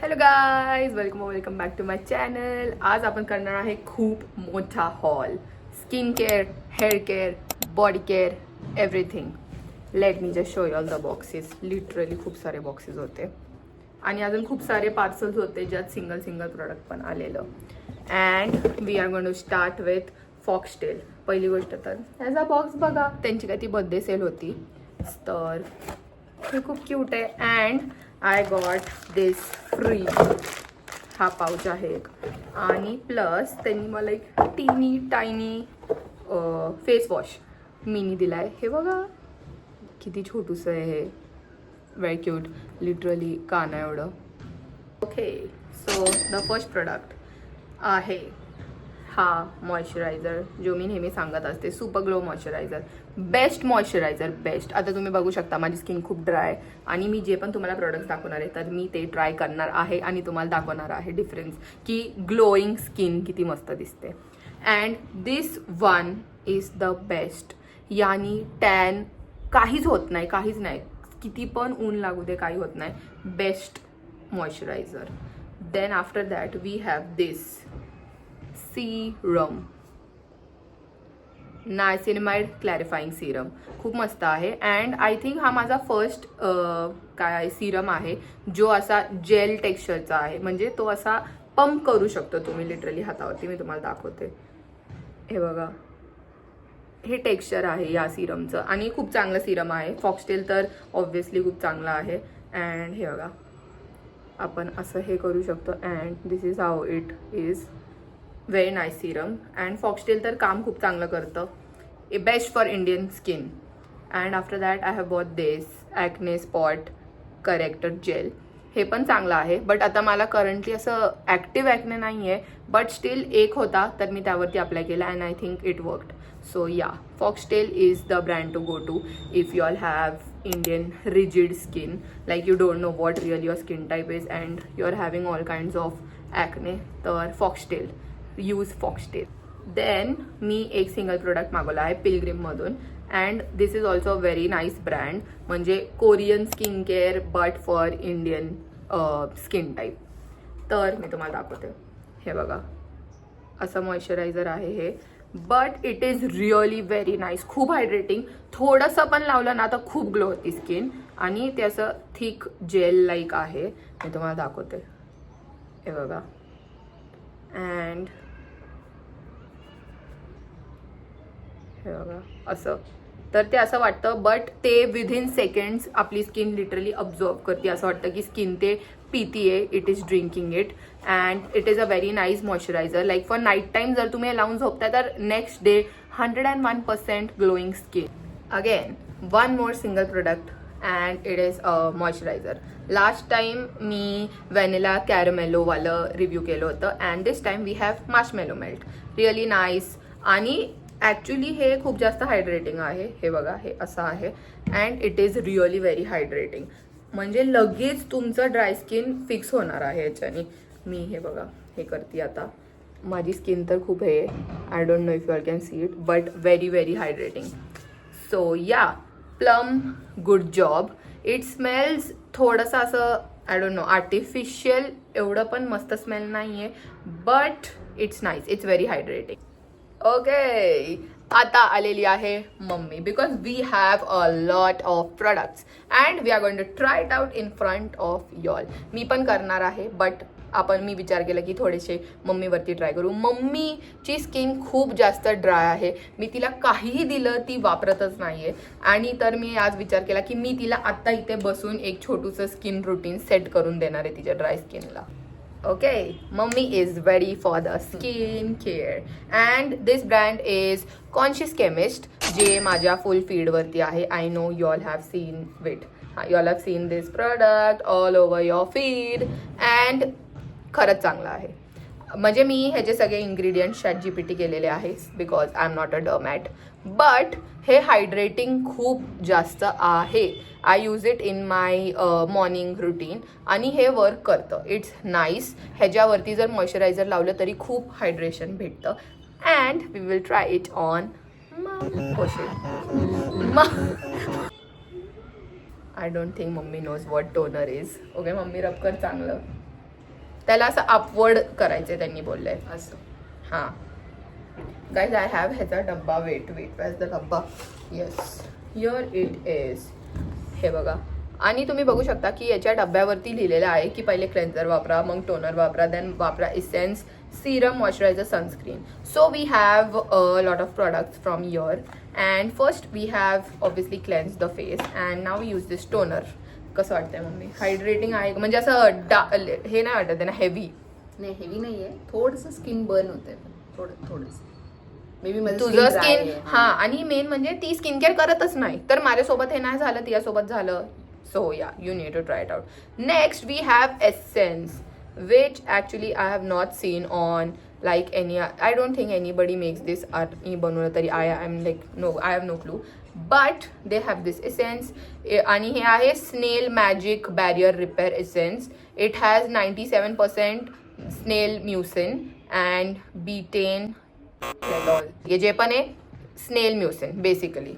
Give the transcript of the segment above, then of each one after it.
Hello guys, welcome back to my channel. आज आपण करणार आहे खूप मोठा haul. Skin care, hair care, body care, everything. Let me just show you all the boxes. Literally खूप सारे बॉक्सेस होते आणि अजून खूप सारे पार्सल्स होते ज्यात सिंगल प्रोडक्ट पण आलेलं. And we are going to start with Foxtale. पहिली गोष्ट तर ह्याचा बॉक्स बघा, त्यांची काय ती बर्थडे सेल होती तर हे खूप क्यूट आहे. And I got this free. हा पाऊच आहे एक आणि प्लस त्यांनी मला एक टीनी टायनी फेस वॉश मिनी दिलाय. हे बघा किती छोटूस आहे हे. व्हेरी क्यूट, लिटरली काना एवढं. Okay, so the first product आहे हा मॉइश्चरायझर, जो मी नेहमी सांगत असते, super glow moisturiser. Best moisturiser, best. आता तुम्ही बघू शकता माझी स्किन खूप ड्राय आणि मी जे पण तुम्हाला प्रोडक्ट दाखवणार आहे तर मी ते ट्राय करणार आहे आणि तुम्हाला दाखवणार आहे डिफरन्स की ग्लोईंग स्किन किती मस्त दिसते. And this one is the best. यानी टॅन काहीच होत नाही, काहीच नाही. किती पण ऊन लागू दे काही होत नाही. Best moisturizer. Then after that we have this serum, niacinamide clarifying serum. खूप मस्त आहे. अँड आय थिंक हा माझा फर्स्ट काय सीरम आहे जो असा जेल टेक्स्चरचा आहे. म्हणजे तो असा पंप करू शकतो तुम्ही लिटरली हातावरती. मी तुम्हाला दाखवते. हे बघा, हे टेक्स्चर आहे या सीरमचं आणि खूप चांगलं सीरम आहे. फॉक्सटेल तर ऑब्व्हियसली खूप चांगलं आहे. अँड हे बघा, आपण असं हे करू शकतो. And this is how it is. Very nice serum. And Foxtale तर काम खूप चांगलं करतं. A best for Indian skin. And after that I have bought this acne spot corrector gel. हे पण चांगलं आहे, बट आता मला करंटली असं ॲक्टिव्ह ॲक्ने नाही आहे, बट स्टील एक होता तर मी त्यावरती अप्लाय केला and I think it worked. So yeah, Foxtale is the brand to go to if you all have Indian rigid skin, like you don't know what real your skin type is and you are having all kinds of acne. तर Foxtale, use Foxtale. Then मी एक single product मागवला आहे पिलग्रीममधून. And this is also a very nice brand. म्हणजे Korean skin care but for Indian skin type. तर मी तुम्हाला दाखवते. हे बघा, असं मॉइश्चरायझर आहे हे. But it is really very nice. खूप हायड्रेटिंग. थोडंसं पण लावलं ना तर खूप ग्लो होती स्किन. आणि ते असं थिक जेल लाईक आहे. मी तुम्हाला दाखवते. हे बघा. अँड हे बघा असं. तर ते असं वाटतं, बट ते विदिन सेकंड्स आपली स्किन लिटरली अब्झॉर्ब करते. असं वाटतं की स्किन ते पितीये. It is drinking it. And it is a very nice moisturizer. Like for night time जर तुम्ही लावून झोपताय तर next day 101% glowing skin. Again one more single product and it is a moisturizer. Last time मी vanilla कॅरमेलोवालं review केलं होतं. And this time we have marshmallow melt. Really nice. आणि ॲक्च्युली हे खूप जास्त हायड्रेटिंग आहे. हे बघा, हे असं आहे. And it is really very hydrating. म्हणजे लगेच तुमचं ड्राय स्किन फिक्स होणार आहे याच्याने. मी हे बघा हे करते आता. माझी स्किन तर खूप हे, I don't know if you are can see it, but very very hydrating. So yeah, plum good job. It smells थोडंसं असं आय डोंट नो आर्टिफिशियल. एवढं पण मस्त स्मेल नाही आहे, but it's nice. It's very hydrating. Okay, आता आलेली आहे mummy. Because we have a lot of products and we are going to try it out in front of y'all. मी पण करणार आहे, बट मी विचार केला की थोडेसे मम्मीवरती ट्राय करू. मम्मीची स्किन खूप जास्त ड्राय आहे. मी तिला काहीही दिलं ती वापरतच नाहीये. आणि तर मी आज विचार केला की मी तिला आत्ता इथे बसून एक छोटूसं स्किन रुटीन सेट करून देणार आहे तिच्या dry स्किनला. Okay, Mummy is ready for the skin care and this brand is Conscious Chemist, जे माझ्या फुल फीड वरती आहे. I know you all have seen it. You all have seen this product all over your feed and खरंच चांगलं आहे. म्हणजे मी ह्याचे सगळे इंग्रेडियंट्स ChatGPT केलेले आहे because I am not a dermat. But हे हायड्रेटिंग खूप जास्त आहे. I use it in my morning routine आणि हे वर्क करतं. It's nice. ह्याच्यावरती जर मॉइश्चरायझर लावलं तरी खूप हायड्रेशन भेटतं. And we will try it on I don't think mummy knows what toner is. Okay mummy, rub कर चांगलं. त्याला असं अपवर्ड करायचंय त्यांनी बोललंय असं. हां गाईज आय हॅव ह्याचा डब्बा. वेट वॅज द डब्बा. Yes here it is. हे बघा. आणि तुम्ही बघू शकता की याच्या डब्यावरती लिहिलेलं आहे की पहिले क्लेन्झर वापरा, मग टोनर वापरा, देन वापरा essence, serum, moisturiser, sunscreen. So we have a lot of products from your. And first we have obviously cleanse the face and now we use this toner. कसं वाटतंय मम्मी? हायड्रेटिंग आहे म्हणजे असं हे नाही वाटत आहे ना हेवी? नाही हेवी नाही आहे, थोडंसं स्किन बर्न होतंय, थोडंसं मे बी तुझं स्किन. हा आणि मेन म्हणजे ती स्किन केअर करतच नाही, तर माझ्यासोबत हे नाही झालं, तिच्यासोबत झालं. So yeah you need to try it out. Next we have essence which actually I have not seen on like any. I don't think anybody makes this at बनवलं तरी. I'm like no, I have no clue, but they have this essence. आणि हे आहे स्नेल magic barrier repair essence. It has 97% स्नेल म्युसिन and beaten. हे जे पण आहे स्नेल म्युसिन बेसिकली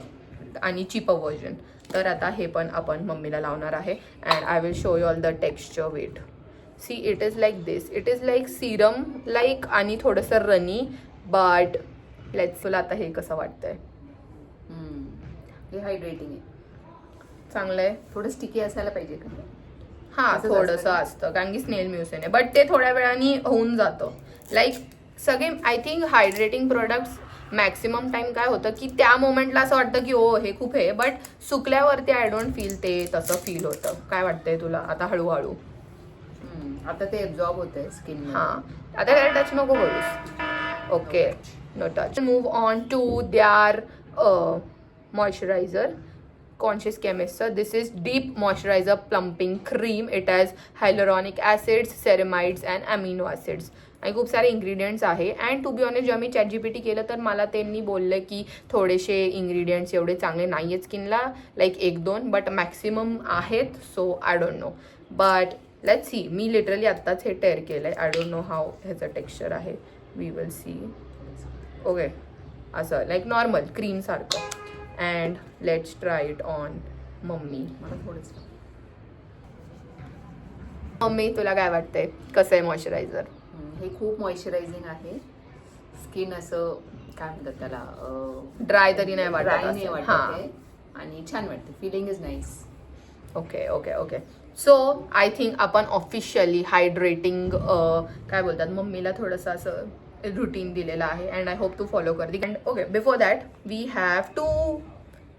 आणि चीपर व्हर्जन. तर आता हे पण आपण मम्मीला लावणार आहे and I will show you all the texture. Wait see it is like this. It is like serum like आणि थोडंसं रनी. बट लेट्स तुला आता हे कसं वाटतंय? हे हायड्रेटिंग आहे, चांगलं आहे. थोडं स्टिकी असायला पाहिजे का? हां थोडंसं असतं कारण की स्नेल म्युसिन आहे, बट ते थोड्या वेळाने होऊन जातं. लाईक सगळे I think hydrating products maximum time काय होतं की त्या मोमेंटला असं वाटतं की हो हे खूप आहे, बट सुकल्यावरती आय डोंट फील ते तसं फील होतं. काय वाटतंय तुला आता? हळूहळू आता ते एब्झॉर्ब होतंय स्किन. हां आता त्याला टच नको करूस. Okay no touch. Move on to their moisturizer conscious केमिस्टचं. This is deep moisturizer plumping cream. It has hyaluronic acids, ceramides and amino acids आणि खूप सारे इंग्रेडियंट्स आहे. अँड टू बी ऑनेस्ट जेव्हा मी ChatGPT केलं तर मला त्यांनी बोललं की थोडेसे इंग्रेडियंट्स एवढे चांगले नाही आहेत स्किनला, लाईक 1-2, बट मॅक्सिमम आहेत. So I don't know, but let's see. मी लिटरली आत्ताच हे टेअर केलं आहे. आय डोंट नो हाऊ ह्याचं टेक्स्चर आहे. We will see. ओके असं लाईक नॉर्मल क्रीमसारखं. And let's try it on mummy. मला थोडंसं. मम्मी तुला काय वाटतंय कसं आहे मॉइश्चरायझर? हे खूप मॉइश्चरायझिंग आहे. स्किन असं काय म्हणतात त्याला, ड्राय तरी नाही वाटत. ड्राय नाही वाटत आहे आणि छान वाटते. Feeling is nice. Okay okay okay. So I think आपण ऑफिशियली हायड्रेटिंग काय बोलतात मम्मीला थोडंसं असं रुटीन दिलेलं आहे and I hope to follow करते. And okay before that we have 2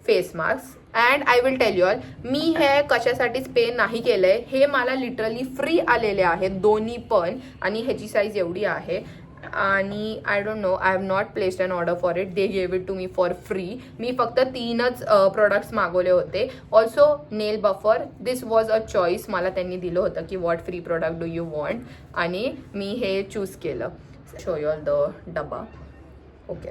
face mask and I will tell you all मी हे कशासाठीच पे नाही केलंय. हे मला लिटरली फ्री आलेले आहेत दोन्ही पण आणि ह्याची साईज एवढी आहे आणि I don't know, I have not placed an order for it. They gave it to me for free. मी फक्त 3च प्रोडक्ट्स मागवले होते. Also nail buffer. This was a choice. मला त्यांनी दिलं होतं की what free product do you want आणि मी हे चूज केलं. शो यू ऑल द डबा. ओके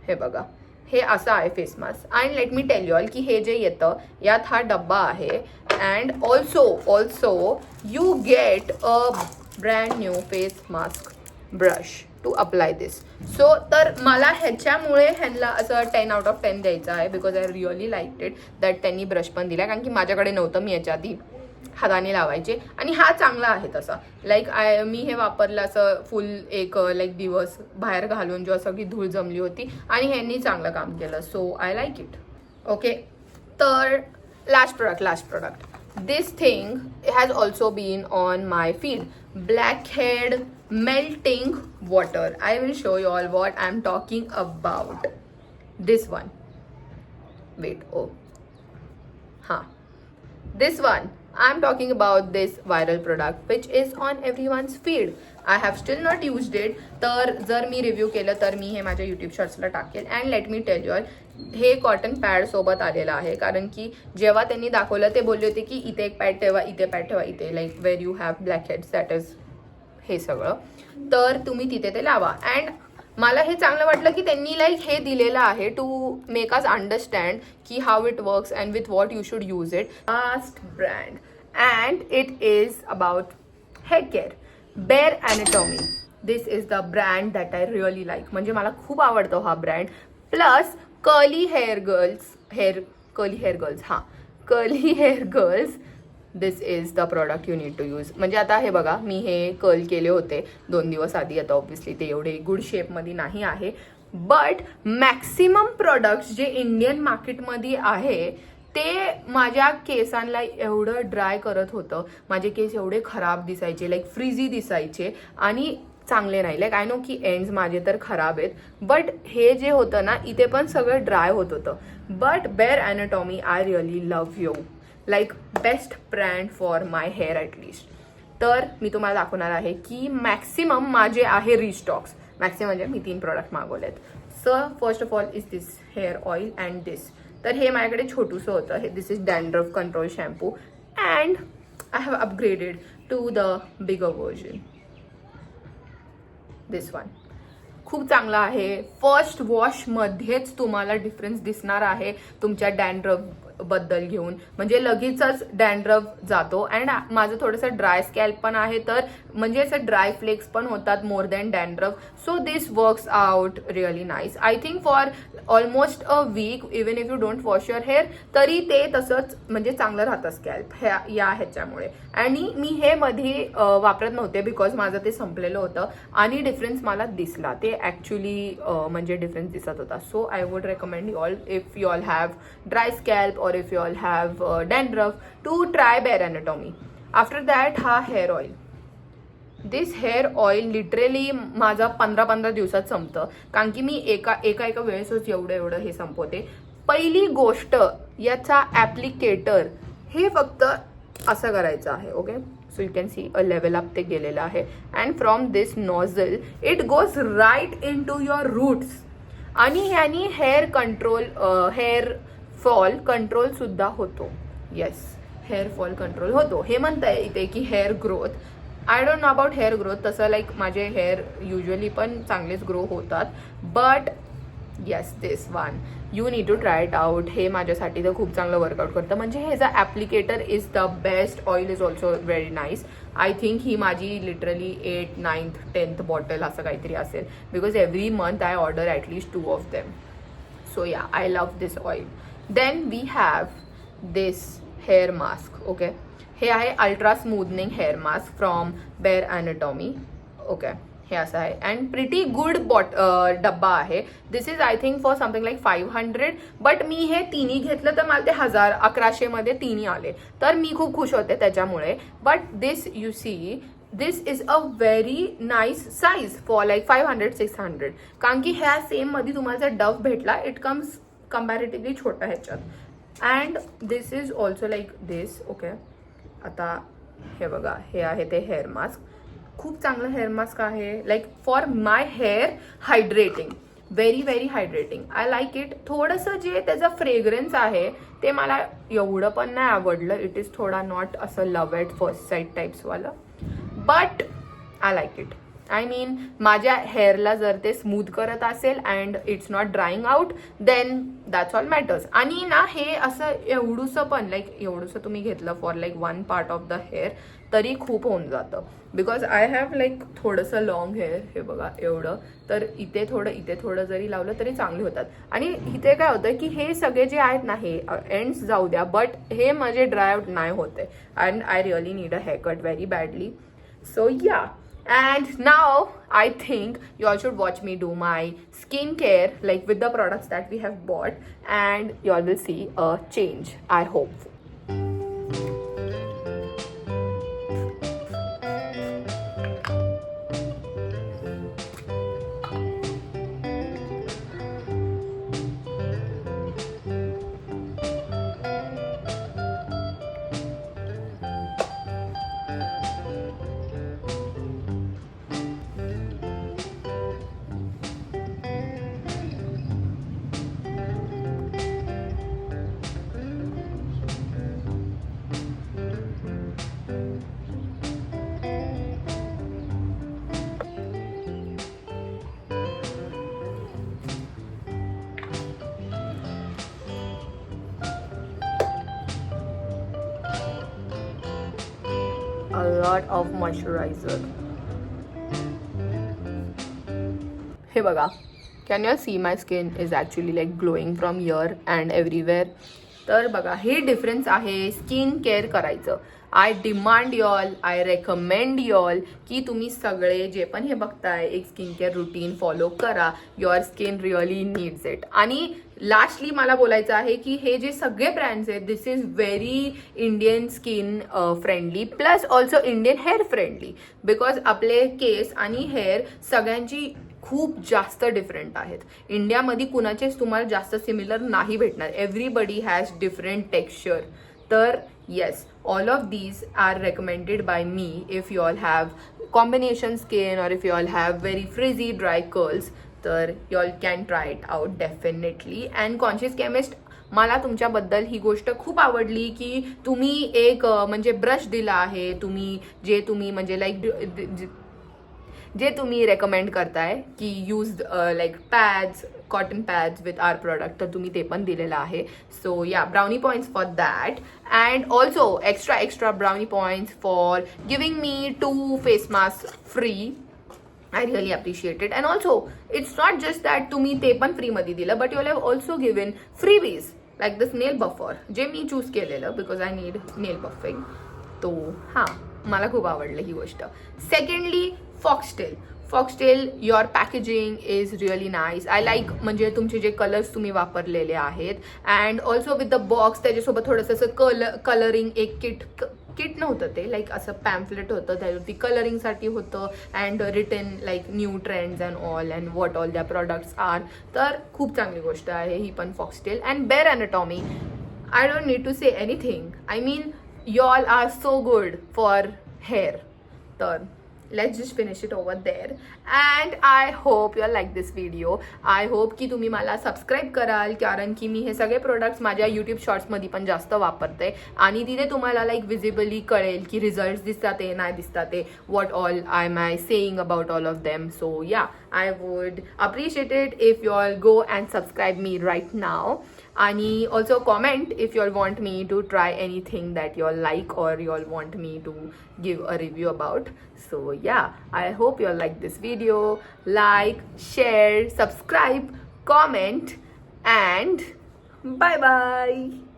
हे बघा हे असं आहे face mask. And let me tell you all की हे जे येतं यात हा डब्बा आहे and also you get a brand new face mask brush to apply this. So तर मला ह्याच्यामुळे ह्यांना असं 10 out of 10 द्यायचं आहे because I really like it that त्यांनी ब्रश पण दिला कारण की माझ्याकडे नव्हतं. मी याच्या आधी हाताने लावायचे आणि हा चांगला आहे तसा. लाईक मी हे वापरलं असं फुल एक लाईक दिवस बाहेर घालून जेव्हा सगळी धूळ जमली होती आणि ह्यांनी चांगलं काम केलं. So I like it. Okay तर last product. This thing has also been on my feed. Blackhead melting water. I will show you all what I'm talking about. This one. Wait, oh. This one. I'm talking about this viral product which is on everyone's feed. I have still not used it. तर जर मी review केलं तर मी हे माझ्या YouTube शॉर्ट्सला टाकेल. And let me tell you all हे cotton pad सोबत आलेलं आहे कारण की जेव्हा त्यांनी दाखवलं ते बोलले होते की इथे एक पॅड ठेवा, इथे पॅड ठेवा, इथे like where you have blackheads that is हे सगळं. तर तुम्ही तिथे ते लावा. अँड मला हे चांगलं वाटलं की त्यांनी लाईक हे दिलेलं आहे टू मेक अस अंडरस्टँड की how it works and with what you should use it. Last brand and it is about hair care. Bare Anatomy. This is the brand that I really like. म्हणजे मला खूप आवडतो हा brand. Plus curly hair girls this is the product you need to use. म्हणजे आता हे बघा, मी हे कर्ल केले होते 2 दिवस आधी. आता ऑब्व्हियसली ते एवढे गुड शेपमध्ये नाही आहे, बट मॅक्सिमम प्रोडक्ट्स जे इंडियन मार्केटमध्ये आहे ते माझ्या केसांना एवढं ड्राय करत होतं. माझे केस एवढे खराब दिसायचे, लाईक फ्रीझी दिसायचे आणि चांगले नाही. लाईक आय नो की एंड्स माझे तर खराब आहेत, बट हे जे होतं ना इथे पण सगळं ड्राय होत होतं. But Bare Anatomy I really love you, like best brand for my hair at least. तर मी तुम्हाला दाखवणार आहे की मॅक्सिमम माझे आहे रिस्टॉक्स. मॅक्सिमम म्हणजे मी 3 प्रॉडक्ट मागवलेत. So first of all is this hair oil and this. तर हे माझ्याकडे छोटूसं होतं. हे this is dandruff control shampoo and I have upgraded to the bigger version. This one खूप चांगला आहे. फर्स्ट वॉशमध्येच तुम्हाला डिफरन्स दिसणार आहे तुमच्या डॅन्ड्रफ बद्दल घेऊन. म्हणजे लगेचच डॅन्ड्रफ जातो. अँड माझं थोडंसं ड्राय स्कॅल्प पण आहे, तर म्हणजे असं ड्राय फ्लेक्स पण होतात more than dandruff. So this works out really nice. I think for almost a week even if you don't wash your hair तरी ते तसंच म्हणजे चांगलं राहतं स्कॅल्प ह्याच्यामुळे. आणि मी हे मध्ये वापरत नव्हते बिकॉज माझं ते संपलेलं होतं आणि डिफरन्स मला दिसला. ते ॲक्च्युली म्हणजे डिफरन्स दिसत होता. So I would recommend you all if you all have dry scalp or if you all have dandruff to try Bare Anatomy. After that हा हेअर ऑइल. दिस हेअर ऑइल लिटरली माझा 15-15 दिवसात संपतं, कारण की मी एका वेळेसच एवढं हे संपवते. पहिली गोष्ट याचा ॲप्लिकेटर हे फक्त असं करायचं आहे. Okay, so you can see a level up ते गेलेलं आहे. And from this nozzle it goes right into your roots. आणि ह्यानी hair control hair fall control सुद्धा होतो. येस, हेअर फॉल कंट्रोल होतो. हे म्हणताय इथे की hair growth, I don't know about hair growth. तसं लाईक माझे हेअर युजली पण चांगलेच ग्रो होतात, but yes this one you need to try it out. हे माझ्यासाठी तर खूप चांगलं वर्कआउट करतं. म्हणजे हे as a applicator is the best. Oil is also very nice. I think ही माझी literally 8th, 9th, 10th bottle असं काहीतरी असेल, because every month I order at least 2 of them. So yeah, I love this oil. Then we have this hair mask. Okay, हे आहे ultra smoothening hair mask from Bare Anatomy. Okay, हे असं आहे and pretty good डब्बा आहे. This is I think for something like 500, but मी हे तिन्ही घेतलं तर मला ते 1100 मध्ये तिन्ही आले, तर मी खूप खुश होते त्याच्यामुळे. But this you see, this is a very nice size for like 500-600. कारण की ह्या सेम मध्ये तुम्हाला जर डव भेटला, इट कम्स कंपॅरेटिव्हली छोटा ह्याच्यात. And this is also like this. Okay, आता हे बघा, हे आहे ते हेअर मास्क. खूप चांगलं हेअर मास्क आहे, like for my hair hydrating, very very hydrating. I like it. थोडंसं जे त्याचा फ्रेग्रन्स आहे ते मला एवढं पण नाही आवडलं. इट इज थोडा नॉट असं लव्ह एट फर्स्ट साईट टाईप्सवालं, but I like it. I mean माझ्या हेअरला जर ते स्मूथ करत असेल and it's not drying out, then that's all matters. आणि ना हे असं एवढूसं पण लाईक एवढंसं तुम्ही घेतलं for like 1 part of the hair तरी खूप होऊन जातं. बिकॉज आय हॅव लाईक थोडंसं लॉंग हेअर. हे बघा एवढं, तर इथे थोडं जरी लावलं तरी चांगले होतात. आणि इथे काय होतं की हे सगळे जे आहेत ना, हे एंड्स जाऊ द्या, बट हे माझे ड्राय आउट नाही होते. And I really need a hair cut very badly. So या. And now I think you all should watch me do my skincare like with the products that we have bought, and you all will see a change, I hope. A lot of moisturizer. हे बघा, can you see my skin is actually like glowing from here and everywhere. तर बघा, हे difference आहे skin care करायचं. I demand y'all, I recommend y'all की तुम्ही सगळे जे पण हे बघताय एक स्किन केअर रुटीन फॉलो करा. Your skin really needs it. आणि लास्टली मला बोलायचं आहे की हे जे सगळे ब्रँड्स आहेत this is very Indian skin friendly plus also Indian hair friendly, because आपले केस आणि हेअर सगळ्यांची खूप जास्त डिफरंट आहेत. इंडियामध्ये कुणाचेच तुम्हाला जास्त सिमिलर नाही भेटणार. Everybody has different texture. तर yes, all of these are recommended by me if you all have combination skin और if you all have very frizzy dry curls. तर you all can try it out definitely. And conscious chemist, मला तुमच्याबद्दल ही गोष्ट खूप आवडली की तुम्ही एक म्हणजे ब्रश दिला आहे, तुम्ही म्हणजे लाईक जे तुम्ही रेकमेंड करताय की use like pads, cotton pads with our product, तर तुम्ही ते पण दिलेलं आहे. So yeah, brownie points for that. And also extra brownie points for giving me 2 face mask free. I really appreciate it. And also, it's not just that तुम्ही ते पण फ्रीमध्ये दिलं, but you have also given freebies like this nail buffer, जे मी choose केलेलं because I need nail buffing. तो हां, मला खूप आवडलं ही गोष्ट. Secondly, foxtail your packaging is really nice. I like म्हणजे तुमचे जे कलर्स तुम्ही वापरलेले आहेत. And also with the box त्याच्यासोबत थोडंसं असं कलरिंग एक किट नव्हतं ते, लाईक असं पॅम्फलेट होतं, त्यावरती कलरिंगसाठी होतं and written like new trends and all and what all the products are. तर खूप चांगली गोष्ट आहे ही पण Foxtale. And Bare Anatomy, I don't need to say anything. I mean you all are so good for hair. So let's just finish it over there. And I hope you all like this video. I hope की तुम्ही मला subscribe कराल, कारण की मी हे सगळे products माझ्या YouTube शॉर्ट्समध्ये पण जास्त वापरते आणि तिथे तुम्हाला लाईक विजिबली कळेल की रिझल्ट दिसतात ते नाही दिसतात ते, what all am I saying about all of them. So yeah, I would appreciate it if you all go and subscribe me right now. आणि also comment if you all want me to try anything that you all like or you all want me to give a review about. So yeah, I hope you all like this video. Like, share, subscribe, comment, and bye bye.